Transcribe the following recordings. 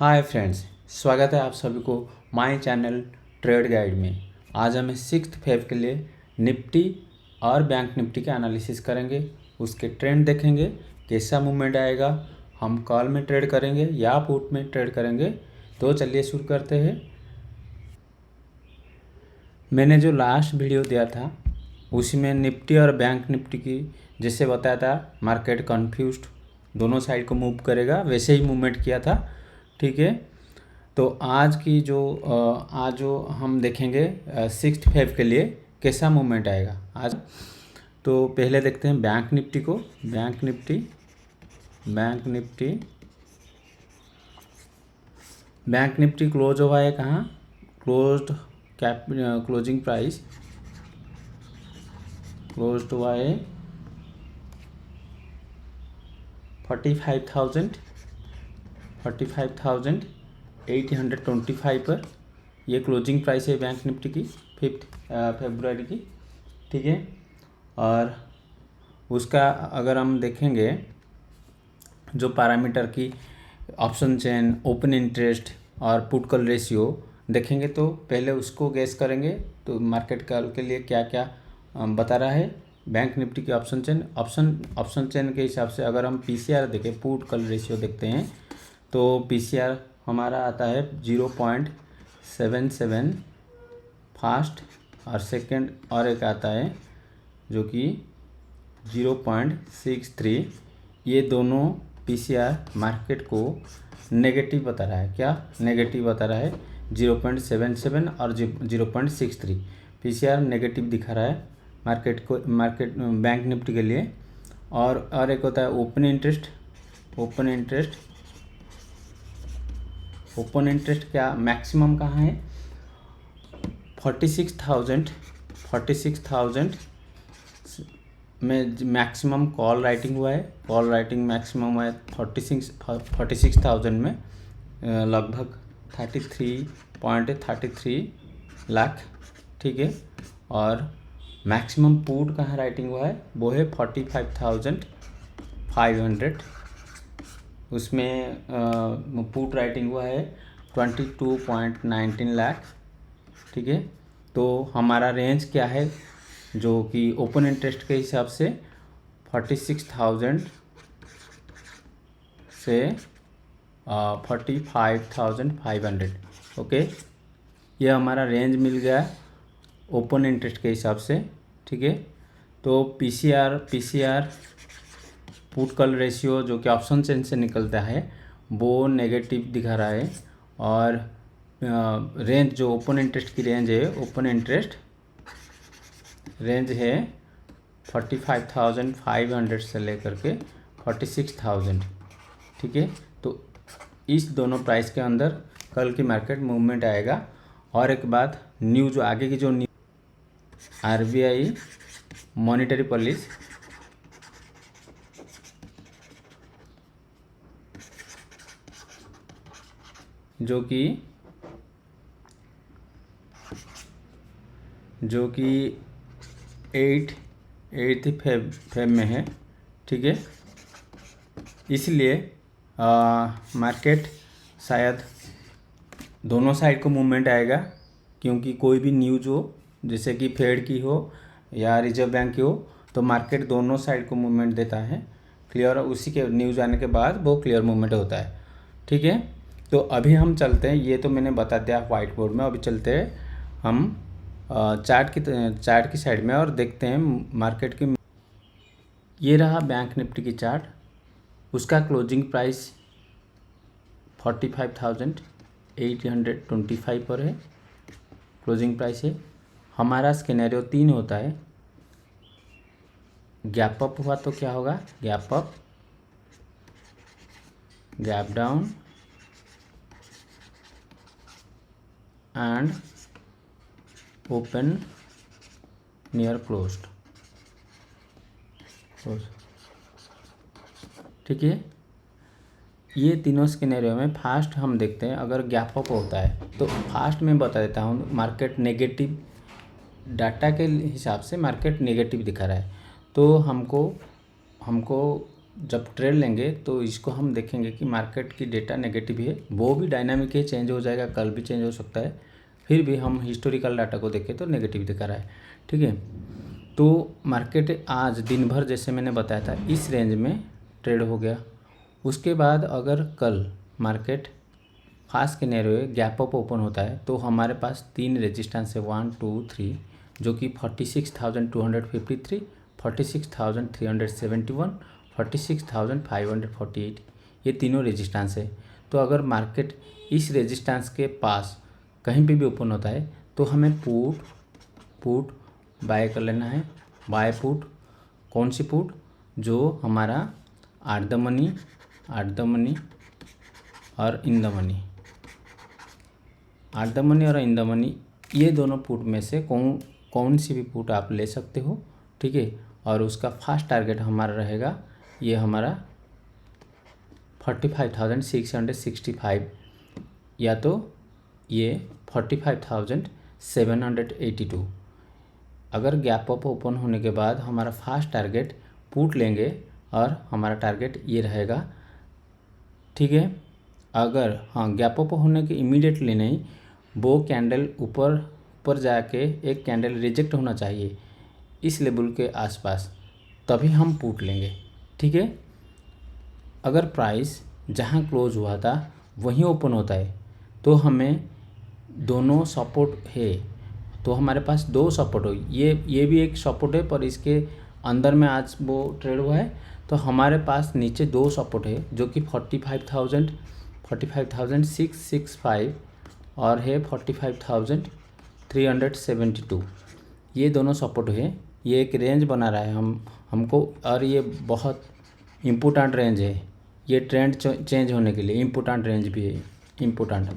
Hi friends, स्वागत है आप सभी को माय चैनल ट्रेड गाइड में। आज हम 6 फेब के लिए निफ्टी और बैंक निफ्टी का एनालिसिस करेंगे, उसके ट्रेंड देखेंगे, कैसा मूवमेंट आएगा, हम कॉल में ट्रेड करेंगे या पुट में ट्रेड करेंगे। तो चलिए शुरू करते हैं। मैंने जो लास्ट वीडियो दिया था उसी में निफ्टी और बैंक निफ्टी की जैसे बताया था, मार्केट कन्फ्यूज्ड, दोनों साइड को मूव करेगा, वैसे ही मूवमेंट किया था। ठीक है, तो आज जो हम देखेंगे 6 फेब के लिए कैसा मूवमेंट आएगा आज। तो पहले देखते हैं बैंक निफ्टी को। बैंक निफ्टी क्लोज हुआ है कहाँ? क्लोजिंग प्राइस क्लोज हुआ है 45,825 पर। ये क्लोजिंग प्राइस है बैंक निफ्टी की 5 फरवरी की। ठीक है, और उसका अगर हम देखेंगे जो पैरामीटर की ऑप्शन चेन, ओपन इंटरेस्ट और पुट कॉल रेशियो देखेंगे, तो पहले उसको गैस करेंगे तो मार्केट कॉल के लिए क्या क्या बता रहा है। बैंक निफ्टी की ऑप्शन चेन के हिसाब से अगर हम पीसीआर देखें, पुट कॉल रेशियो देखते हैं, तो पीसीआर हमारा आता है 0.77 फास्ट, और सेकंड और एक आता है जो कि 0.63। ये दोनों पीसीआर मार्केट को नेगेटिव बता रहा है। क्या नेगेटिव बता रहा है? 0.77 और 0.63 पीसीआर नेगेटिव दिखा रहा है मार्केट बैंक निफ्टी के लिए। और एक होता है ओपन इंटरेस्ट क्या मैक्सिमम कहाँ है? 46,000 में मैक्सिमम कॉल राइटिंग हुआ है। कॉल राइटिंग मैक्सिमम हुआ है 46,000 में, लगभग 33.33 लाख। ठीक है, और मैक्सिमम पुट कहाँ राइटिंग हुआ है? वो है 45,500। उसमें पुट राइटिंग हुआ है 22.19 लाख। ठीक है, तो हमारा रेंज क्या है जो कि ओपन इंटरेस्ट के हिसाब से 46,000 से 45,500। ओके, ये हमारा रेंज मिल गया ओपन इंटरेस्ट के हिसाब से। ठीक है, तो पीसीआर पुट कॉल रेशियो जो कि ऑप्शन चेन से निकलता है वो नेगेटिव दिखा रहा है। और रेंज जो ओपन इंटरेस्ट की रेंज है, ओपन इंटरेस्ट रेंज है 45,500 से लेकर के 46,000। ठीक है, तो इस दोनों प्राइस के अंदर कल की मार्केट मूवमेंट आएगा। और एक बात, न्यूज़ आगे की जो आरबीआई मॉनेटरी पॉलिसी जो कि 8 फेब में है। ठीक है, इसलिए मार्केट शायद दोनों साइड को मूवमेंट आएगा, क्योंकि कोई भी न्यूज़ हो, जैसे कि फेड की हो या रिजर्व बैंक की हो, तो मार्केट दोनों साइड को मूवमेंट देता है क्लियर। उसी के न्यूज़ आने के बाद वो क्लियर मूवमेंट होता है। ठीक है, तो अभी हम चलते हैं, ये तो मैंने बता दिया व्हाइट बोर्ड में। अभी चलते हैं हम चार्ट की साइड में और देखते हैं मार्केट की। ये रहा बैंक निफ्टी की चार्ट, उसका क्लोजिंग प्राइस 45,825 पर है, क्लोजिंग प्राइस है। हमारा स्केनेरियो 3 होता है। गैप अप हुआ तो क्या होगा? Gap up, gap down and open near closed. ठीक है, ये तीनों स्केनेरियो में फास्ट हम देखते हैं। अगर गैप अप होता है तो फास्ट में बता देता हूँ, मार्केट नेगेटिव डाटा के हिसाब से मार्केट नेगेटिव दिखा रहा है, तो हमको जब ट्रेड लेंगे तो इसको हम देखेंगे कि मार्केट की डेटा नेगेटिव है, वो भी डायनामिक है, चेंज हो जाएगा, कल भी चेंज हो सकता है। फिर भी हम हिस्टोरिकल डाटा को देखें तो नेगेटिव दिखा रहा है, ठीक है। तो मार्केट आज दिन भर जैसे मैंने बताया था इस रेंज में ट्रेड हो गया। उसके बाद अगर कल मार्केट फास्ट के नैरो गैप अप ओपन होता है तो हमारे पास 3 रेजिस्टेंस है 1 2 3, जो कि 46,253, 46,371, 46,548, ये तीनों रेजिस्टेंस है। तो अगर मार्केट इस रेजिस्टेंस के पास कहीं पे भी ओपन होता है तो हमें पुट बाय कर लेना है। बाय पुट, कौन सी पुट? जो हमारा एट द मनी और in the money, at the money और इन द मनी, ये दोनों पुट में से कौन सी भी पुट आप ले सकते हो, ठीक है। और उसका फास्ट टारगेट हमारा रहेगा, ये हमारा 45,665 या तो ये 45,782। अगर गैप अप ओपन होने के बाद हमारा फास्ट टारगेट पुट लेंगे और हमारा टारगेट ये रहेगा, ठीक है। अगर गैप अप होने के इमीडिएटली नहीं, वो कैंडल ऊपर जाके एक कैंडल रिजेक्ट होना चाहिए इस लेवल के आसपास, तभी हम पुट लेंगे, ठीक है। अगर प्राइस जहाँ क्लोज हुआ था वहीं ओपन होता है तो हमें दोनों सपोर्ट है, तो हमारे पास 2 सपोर्ट हो, ये भी एक सपोर्ट है पर इसके अंदर में आज वो ट्रेड हुआ है, तो हमारे पास नीचे 2 सपोर्ट है जो कि 45,665 और है 45,372, ये दोनों सपोर्ट है। ये एक रेंज बना रहा है हमको, और ये बहुत इम्पोर्टेंट रेंज है, ये ट्रेंड चेंज होने के लिए इम्पोर्टेंट रेंज भी है, इम्पोर्टेंट,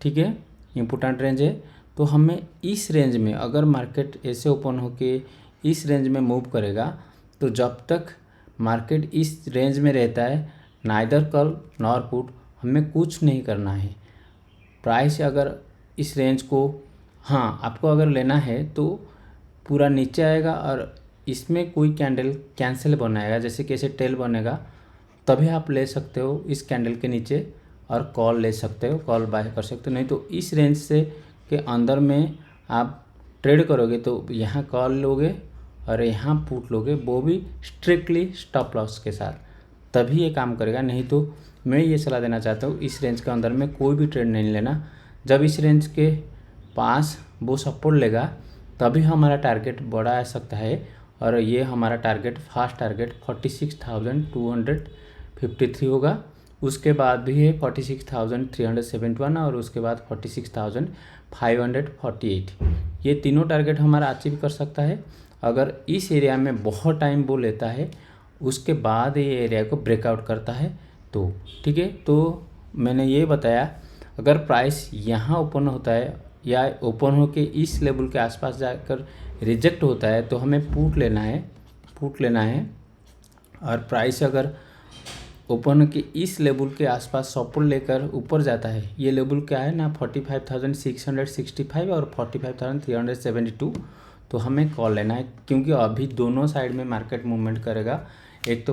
ठीक है, इम्पोर्टेंट रेंज है। तो हमें इस रेंज में अगर मार्केट ऐसे ओपन होके इस रेंज में मूव करेगा तो जब तक मार्केट इस रेंज में रहता है नाइदर कॉल नॉर पुट, हमें कुछ नहीं करना है। प्राइस अगर इस रेंज को, आपको अगर लेना है तो पूरा नीचे आएगा और इसमें कोई कैंडल कैंसिल बनाएगा, जैसे कैसे टेल बनेगा, तभी आप ले सकते हो इस कैंडल के नीचे और कॉल ले सकते हो, कॉल बाय कर सकते हो। नहीं तो इस रेंज से के अंदर में आप ट्रेड करोगे तो यहाँ कॉल लोगे और यहाँ पुट लोगे, वो भी स्ट्रिक्टली स्टॉप लॉस के साथ, तभी ये काम करेगा। नहीं तो मैं ये सलाह देना चाहता हूँ इस रेंज के अंदर में कोई भी ट्रेड नहीं लेना। जब इस रेंज के पास वो सपोर्ट लेगा तभी हमारा टारगेट बड़ा आ सकता है, और ये हमारा टारगेट फास्ट टारगेट 46,253 होगा। उसके बाद भी है 46,371 और उसके बाद 46,548, ये तीनों टारगेट हमारा अचीव कर सकता है अगर इस एरिया में बहुत टाइम वो लेता है, उसके बाद ये एरिया को ब्रेकआउट करता है तो, ठीक है। तो मैंने ये बताया अगर प्राइस यहाँ ओपन होता है या ओपन होके इस लेवल के आसपास जाकर रिजेक्ट होता है तो हमें पुट लेना है, और प्राइस अगर ओपन के इस लेवल के आसपास सपोर्ट लेकर ऊपर जाता है, ये लेवल क्या है ना 45,665 और 45,372, तो हमें कॉल लेना है, क्योंकि अभी दोनों साइड में मार्केट मूवमेंट करेगा। एक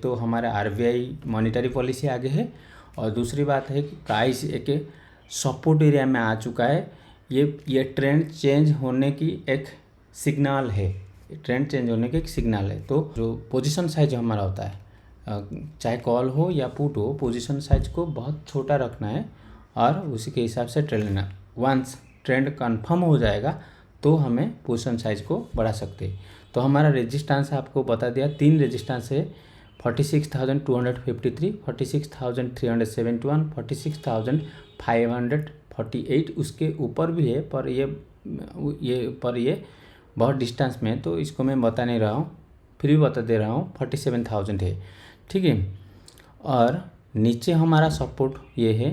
तो हमारा आरबीआई मॉनेटरी पॉलिसी आगे है, और दूसरी बात है कि प्राइस एक सपोर्ट एरिया में आ चुका है। ये ट्रेंड चेंज होने की एक सिग्नल है, तो जो पोजीशन साइज हमारा होता है, चाहे कॉल हो या पुट हो, पोजीशन साइज को बहुत छोटा रखना है और उसी के हिसाब से ट्रेड लेना। वंस ट्रेंड कंफर्म हो जाएगा तो हमें पोजीशन साइज को बढ़ा सकते हैं। तो हमारा रेजिस्टेंस आपको बता दिया, 3 रेजिस्टेंस है 46,253, 46,371, 46,548, उसके ऊपर भी है पर ये बहुत डिस्टेंस में है तो इसको मैं बता नहीं रहा हूँ, फिर भी बता दे रहा हूँ 47,000 है, ठीक है। और नीचे हमारा सपोर्ट ये है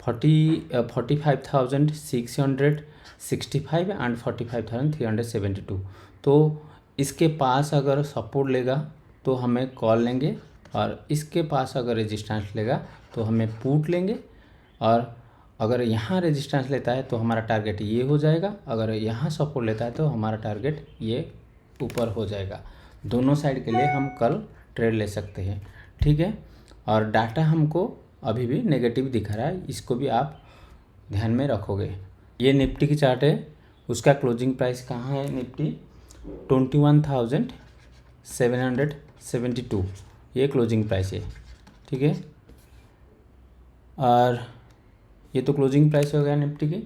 45,665 एंड 45,372, तो इसके पास अगर सपोर्ट लेगा तो हमें कॉल लेंगे, और इसके पास अगर रेजिस्टेंस लेगा तो हमें पुट लेंगे, और अगर यहाँ रेजिस्टेंस लेता है तो हमारा टारगेट ये हो जाएगा, अगर यहाँ सपोर्ट लेता है तो हमारा टारगेट ये ऊपर हो जाएगा। दोनों साइड के लिए हम कल ट्रेड ले सकते हैं, ठीक है। और डाटा हमको अभी भी नेगेटिव दिख रहा है, इसको भी आप ध्यान में रखोगे। ये निफ्टी की चार्ट है, उसका क्लोजिंग प्राइस कहाँ है निफ्टी 21,772 ये क्लोजिंग प्राइस है, ठीक है। और ये तो क्लोजिंग प्राइस हो गया निफ्टी की।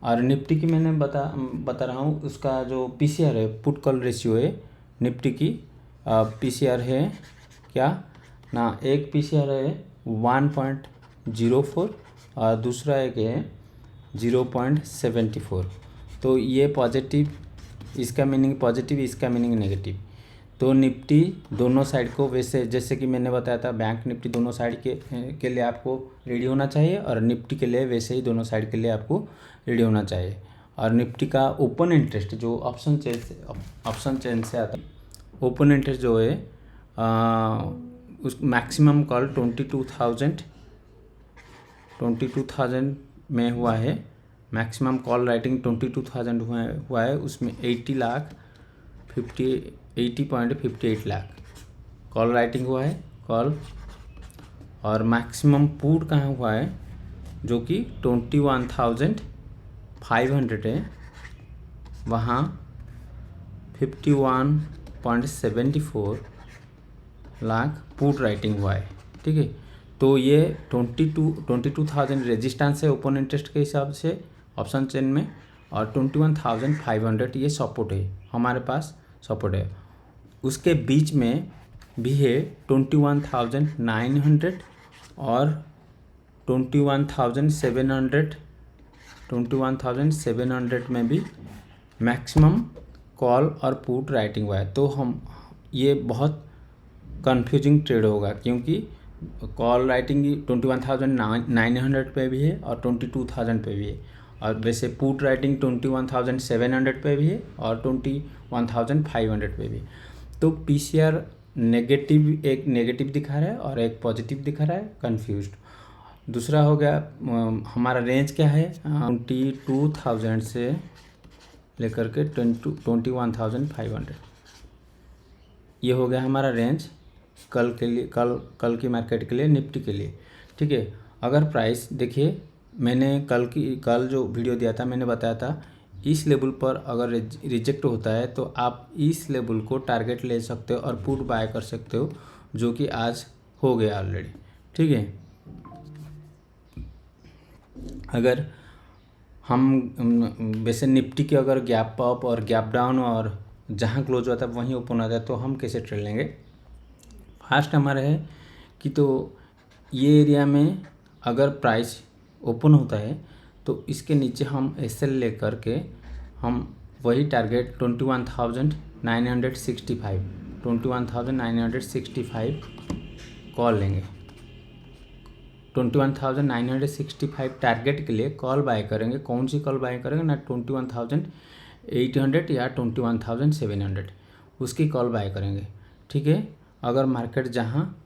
और निफ्टी की मैंने बता रहा हूँ, उसका जो पीसीआर है, पुट कॉल रेशियो है निफ्टी की, पीसीआर है क्या ना, एक पीसीआर है 1.04 और दूसरा एक है 0.74। तो ये पॉजिटिव, इसका मीनिंग पॉजिटिव, इसका मीनिंग नेगेटिव। तो निफ्टी दोनों साइड को, वैसे जैसे कि मैंने बताया था बैंक निफ्टी दोनों साइड के लिए आपको रेडी होना चाहिए, और निफ्टी के लिए वैसे ही दोनों साइड के लिए आपको रेडी होना चाहिए। और निफ्टी का ओपन इंटरेस्ट जो ऑप्शन चेन से आता है, ओपन इंटरेस्ट जो है उस मैक्सिमम कॉल 22,000 में हुआ है। मैक्सिमम कॉल राइटिंग 22,000 हुआ है, उसमें 80.58 लाख कॉल राइटिंग हुआ है कॉल। और मैक्सिमम पुट कहाँ हुआ है, जो कि 21,500 है, वहाँ 51.74 लाख पुट राइटिंग हुआ है, ठीक है। तो ये 22,000 रेजिस्टेंस है ओपन इंटरेस्ट के हिसाब से ऑप्शन चेन में, और 21,500 ये सपोर्ट है, हमारे पास सपोर्ट है। उसके बीच में भी है 21,900 और 21,700 में भी मैक्सिमम कॉल और पुट राइटिंग हुआ है। तो हम ये बहुत कंफ्यूजिंग ट्रेड होगा, क्योंकि कॉल राइटिंग 21,900 पे भी है और 22,000 पे भी है, और वैसे पुट राइटिंग 21,700 पे भी है और 21,500 पे भी। तो पीसीआर नेगेटिव, एक नेगेटिव दिखा रहा है और एक पॉजिटिव दिखा रहा है, कंफ्यूज्ड। दूसरा हो गया हमारा रेंज क्या है, 22,000 से लेकर के 21,500, ये हो गया हमारा रेंज कल के लिए, कल की मार्केट के लिए, निफ्टी के लिए, ठीक है। अगर प्राइस देखिए, मैंने कल जो वीडियो दिया था, मैंने बताया था इस लेवल पर अगर रिजेक्ट होता है तो आप इस लेवल को टारगेट ले सकते हो और पुट बाय कर सकते हो, जो कि आज हो गया ऑलरेडी, ठीक है। अगर हम वैसे निफ्टी के अगर गैप अप और गैप डाउन और जहाँ क्लोज होता है वहीं ओपन होता है, तो हम कैसे ट्रेड लेंगे। फर्स्ट हमारा है कि तो ये एरिया में अगर प्राइस ओपन होता है तो इसके नीचे हम एसएल लेकर के हम वही टारगेट 21,965 कॉल लेंगे। 21,965 टारगेट के लिए कॉल बाय करेंगे। कौन सी कॉल बाय करेंगे ना, 21,800 या 21,700 उसकी कॉल बाय करेंगे, ठीक है। अगर मार्केट जहाँ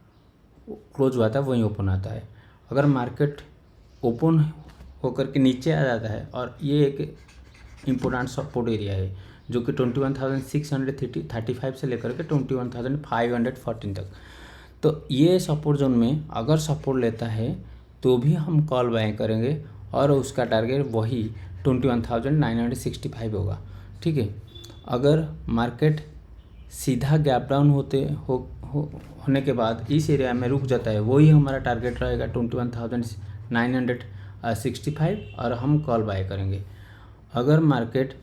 क्लोज हुआ था वहीं ओपन आता है, अगर मार्केट ओपन होकर के नीचे आ जाता है, और ये एक इम्पोर्टेंट सपोर्ट एरिया है जो कि 21,635 से लेकर के 21,514 तक, तो ये सपोर्ट जोन में अगर सपोर्ट लेता है तो भी हम कॉल बाय करेंगे, और उसका टारगेट वही 21,965 होगा, ठीक है। अगर मार्केट सीधा गैप डाउन होने के बाद इस एरिया में रुक जाता है, वही हमारा टारगेट रहेगा 21,965, और हम कॉल बाय करेंगे। अगर मार्केट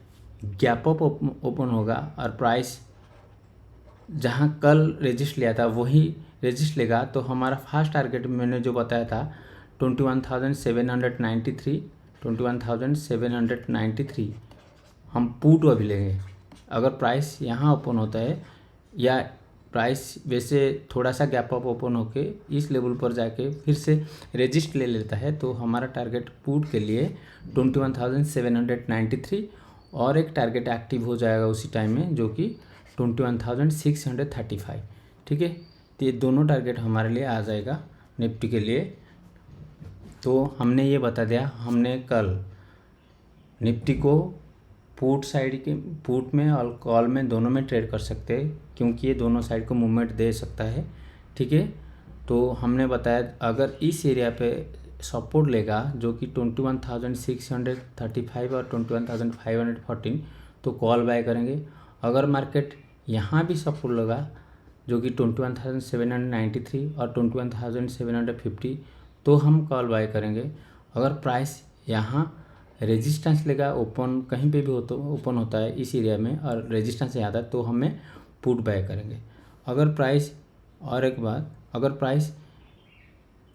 गैप अप ओपन होगा और प्राइस जहां कल रेजिस्ट लिया था वही रेजिस्ट लेगा, तो हमारा फर्स्ट टारगेट मैंने जो बताया था 21,793 हम पुट अभी लेंगे। अगर प्राइस यहाँ ओपन होता है या प्राइस वैसे थोड़ा सा गैप अप ओपन होके इस लेवल पर जाके फिर से रेजिस्ट ले लेता है, तो हमारा टारगेट पुट के लिए 21,793, और एक टारगेट एक्टिव हो जाएगा उसी टाइम में जो कि 21,635, ठीक है। तो ये दोनों टारगेट हमारे लिए आ जाएगा निफ्टी के लिए। तो हमने ये बता दिया, हमने कल निफ्टी को पुट साइड के पुट में और कॉल में दोनों में ट्रेड कर सकते हैं, क्योंकि ये दोनों साइड को मूवमेंट दे सकता है। ठीक है, तो हमने बताया अगर इस एरिया पे सपोर्ट लेगा जो कि 21,635 और 21,514 तो कॉल बाय करेंगे। अगर मार्केट यहाँ भी सपोर्ट लेगा जो कि 21,793 और 21,750 तो हम कॉल बाय करेंगे। अगर प्राइस यहाँ रेजिस्टेंस लेगा, ओपन कहीं पे भी ओपन होता है इस एरिया में और रेजिस्टेंस यहाँ आता है तो हमें पुट बाय करेंगे। अगर प्राइस और एक बात, अगर प्राइस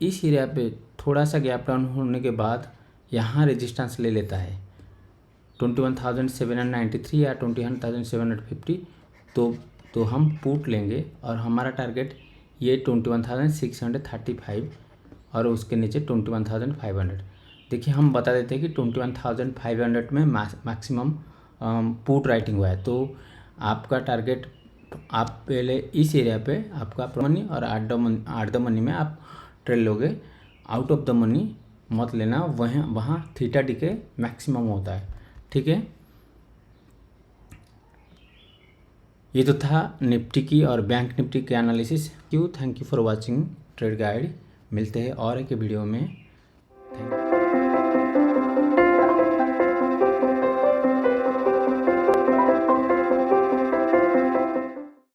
इस एरिया पे थोड़ा सा गैप डाउन होने के बाद यहाँ रेजिस्टेंस ले लेता है 21,793 या 21,750 तो हम पुट लेंगे और हमारा टारगेट ये 21,635 और उसके नीचे 21,500। देखिए हम बता देते हैं कि 21,500 में मैक्सिमम पुट राइटिंग हुआ है, तो आपका टारगेट आप पहले इस एरिया पे आपका मनी और आठ द मनी में आप ट्रेड लोगे। आउट ऑफ द मनी मत लेना, वहाँ थीटा डीके मैक्सिमम होता है। ठीक है, ये तो था निफ्टी की और बैंक निफ्टी के analysis. Thank you for watching trade guide. मिलते हैं और एक वीडियो में। Thank you.